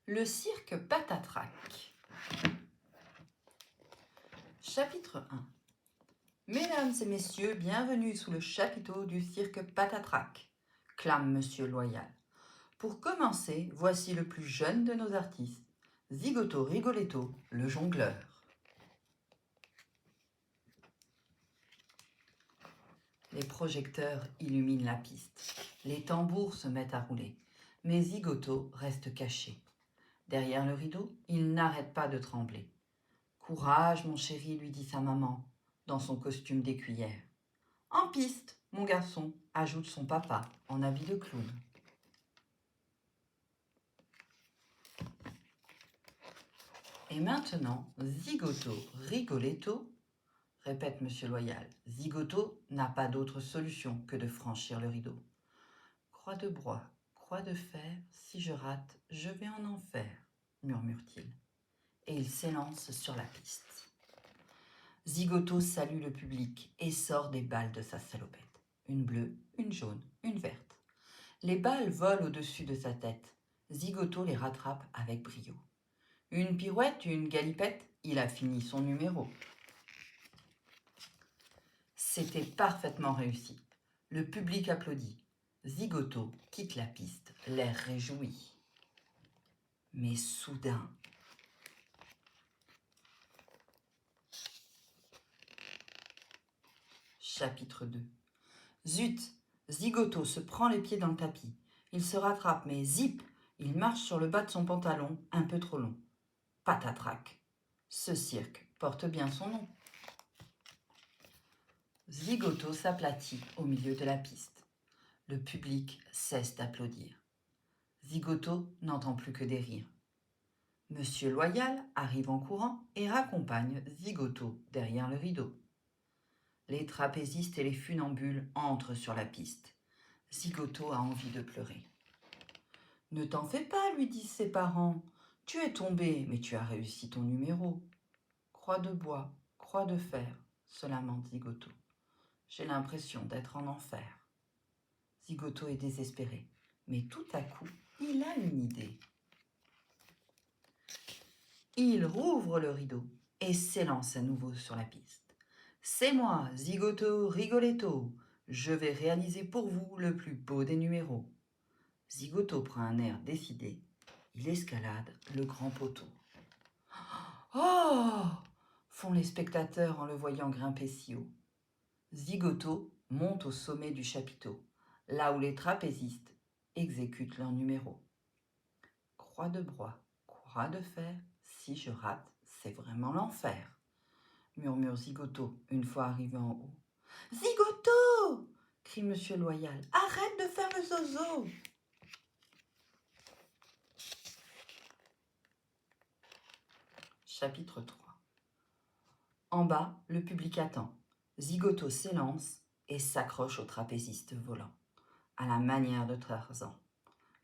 Le cirque Patatrac. Chapitre 1. Mesdames et messieurs, bienvenue sous le chapiteau du cirque Patatrac, clame Monsieur Loyal. Pour commencer, voici le plus jeune de nos artistes, Zigoto Rigoletto, le jongleur. Les projecteurs illuminent la piste. Les tambours se mettent à rouler. Mais Zigoto reste caché. Derrière le rideau, il n'arrête pas de trembler. « Courage, mon chéri, lui dit sa maman, dans son costume d'écuyère. « En piste, mon garçon, ajoute son papa, en habit de clown. Et maintenant, Zigoto Rigoletto, répète Monsieur Loyal. Zigoto n'a pas d'autre solution que de franchir le rideau. Croix de bois, croix de fer, si je rate, je vais en enfer, murmure-t-il. Et il s'élance sur la piste. Zigoto salue le public et sort des balles de sa salopette. Une bleue, une jaune, une verte. Les balles volent au-dessus de sa tête. Zigoto les rattrape avec brio. Une pirouette, une galipette, il a fini son numéro. C'était parfaitement réussi. Le public applaudit. Zigoto quitte la piste, l'air réjoui. Mais soudain... Chapitre 2. Zut! Zigoto se prend les pieds dans le tapis. Il se rattrape, mais zip! Il marche sur le bas de son pantalon, un peu trop long. Patatrac! Ce cirque porte bien son nom. Zigoto s'aplatit au milieu de la piste. Le public cesse d'applaudir. Zigoto n'entend plus que des rires. Monsieur Loyal arrive en courant et raccompagne Zigoto derrière le rideau. Les trapézistes et les funambules entrent sur la piste. Zigoto a envie de pleurer. « Ne t'en fais pas, lui disent ses parents. Tu es tombé, mais tu as réussi ton numéro. »« Croix de bois, croix de fer, » se lamente Zigoto. « J'ai l'impression d'être en enfer. » Zigoto est désespéré, mais tout à coup, il a une idée. Il rouvre le rideau et s'élance à nouveau sur la piste. « C'est moi, Zigoto Rigoletto. Je vais réaliser pour vous le plus beau des numéros. » Zigoto prend un air décidé. Il escalade le grand poteau. « Oh !» font les spectateurs en le voyant grimper si haut. Zigoto monte au sommet du chapiteau, là où les trapézistes exécutent leur numéro. Croix de bois, croix de fer, si je rate, c'est vraiment l'enfer, murmure Zigoto une fois arrivé en haut. Zigoto! Crie Monsieur Loyal. Arrête de faire le zozo! Chapitre 3. En bas, le public attend. Zigoto s'élance et s'accroche au trapéziste volant, à la manière de Tarzan.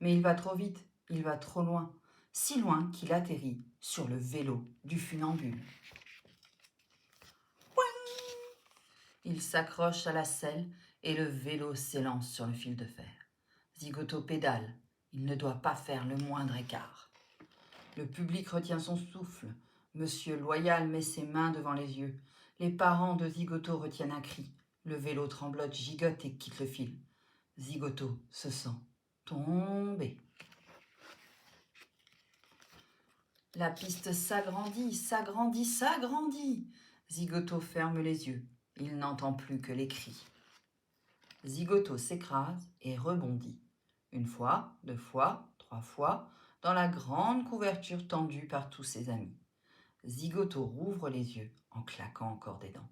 Mais il va trop vite, il va trop loin, si loin qu'il atterrit sur le vélo du funambule. Il s'accroche à la selle et le vélo s'élance sur le fil de fer. Zigoto pédale, il ne doit pas faire le moindre écart. Le public retient son souffle. Monsieur Loyal met ses mains devant les yeux. Les parents de Zigoto retiennent un cri. Le vélo tremblote, gigote et quitte le fil. Zigoto se sent tomber. La piste s'agrandit, s'agrandit, s'agrandit. Zigoto ferme les yeux. Il n'entend plus que les cris. Zigoto s'écrase et rebondit. Une fois, deux fois, trois fois, dans la grande couverture tendue par tous ses amis. Zigoto rouvre les yeux en claquant encore des dents.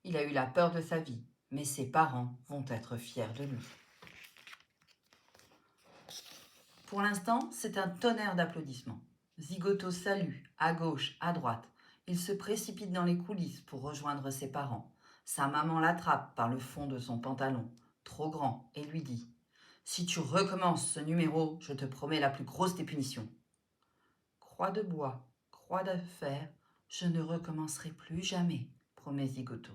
Il a eu la peur de sa vie, mais ses parents vont être fiers de lui. Pour l'instant, c'est un tonnerre d'applaudissements. Zigoto salue, à gauche, à droite. Il se précipite dans les coulisses pour rejoindre ses parents. Sa maman l'attrape par le fond de son pantalon, trop grand, et lui dit « Si tu recommences ce numéro, je te promets la plus grosse des punitions. » Croix de bois, croix de fer, je ne recommencerai plus jamais, promet Zigoto.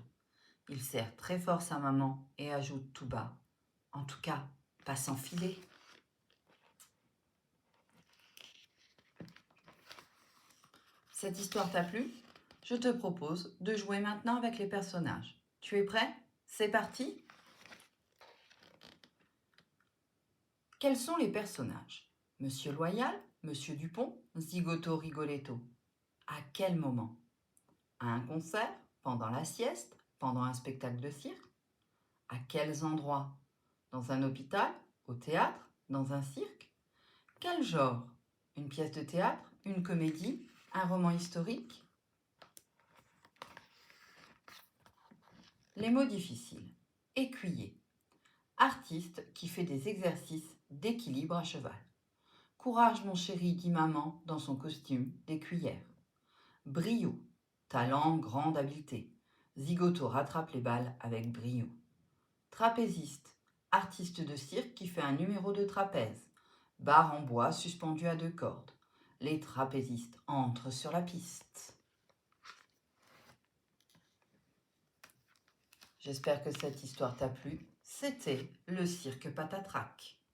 Il serre très fort sa maman et ajoute tout bas « En tout cas, pas sans filet. » Cette histoire t'a plu? Je te propose de jouer maintenant avec les personnages. Tu es prêt? C'est parti? Quels sont les personnages? Monsieur Loyal, Monsieur Dupont, Zigoto Rigoletto. À quel moment? À un concert? Pendant la sieste? Pendant un spectacle de cirque? À quels endroits? Dans un hôpital? Au théâtre? Dans un cirque? Quel genre? Une pièce de théâtre? Une comédie? Un roman historique? Les mots difficiles. Écuyer. Artiste qui fait des exercices d'équilibre à cheval. Courage mon chéri, dit maman dans son costume d'écuyère. Brio. Talent, grande habileté. Zigoto rattrape les balles avec brio. Trapéziste. Artiste de cirque qui fait un numéro de trapèze. Barre en bois suspendue à 2 cordes. Les trapézistes entrent sur la piste. J'espère que cette histoire t'a plu. C'était le cirque Patatrac.